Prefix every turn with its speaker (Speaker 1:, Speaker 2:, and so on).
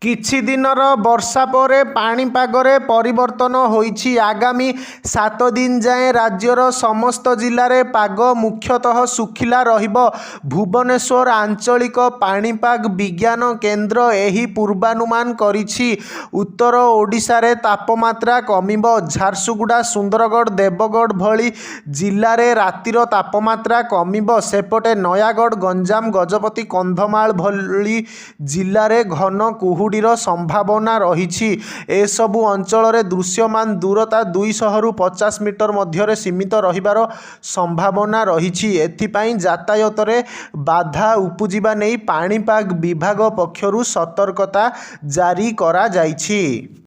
Speaker 1: କିଛି ଦିନର ବର୍ଷା ପରେ ପାଣିପାଗରେ ପରିବର୍ତ୍ତନ ହୋଇଛି। ଆଗାମୀ 7 ଦିନ ଯାଏଁ ରାଜ୍ୟର ସମସ୍ତ ଜିଲ୍ଲାରେ ପାଗ ମୁଖ୍ୟତଃ ଶୁଖିଲା ରହିବ। ଭୁବନେଶ୍ୱର ଆଞ୍ଚଳିକ ପାଣିପାଗ ବିଜ୍ଞାନ କେନ୍ଦ୍ର ଏହି ପୂର୍ବାନୁମାନ କରିଛି। ଉତ୍ତର ଓଡ଼ିଶାରେ ତାପମାତ୍ରା କମିବ। ଝାରସୁଗୁଡ଼ା, ସୁନ୍ଦରଗଡ଼, ଦେବଗଡ଼ ଭଳି ଜିଲ୍ଲାରେ ରାତିର ତାପମାତ୍ରା କମିବ। ସେପଟେ ନୟାଗଡ଼, ଗଞ୍ଜାମ, ଗଜପତି, କନ୍ଧମାଳ ଭଳି ଜିଲ୍ଲାରେ ଘନ କୁହୁଡ଼ି ସମ୍ଭାବନା ରହିଛି। ଏସବୁ ଅଞ୍ଚଳରେ ଦୃଶ୍ୟମାନ ଦୂରତା 200ରୁ 50 ମିଟର ମଧ୍ୟରେ ସୀମିତ ରହିବାର ସମ୍ଭାବନା ରହିଛି। ଏଥିପାଇଁ ଯାତାୟାତରେ ବାଧା ଉପୁଜିବା ନେଇ ପାଣିପାଗ ବିଭାଗ ପକ୍ଷରୁ ସତର୍କତା ଜାରି କରାଯାଇଛି।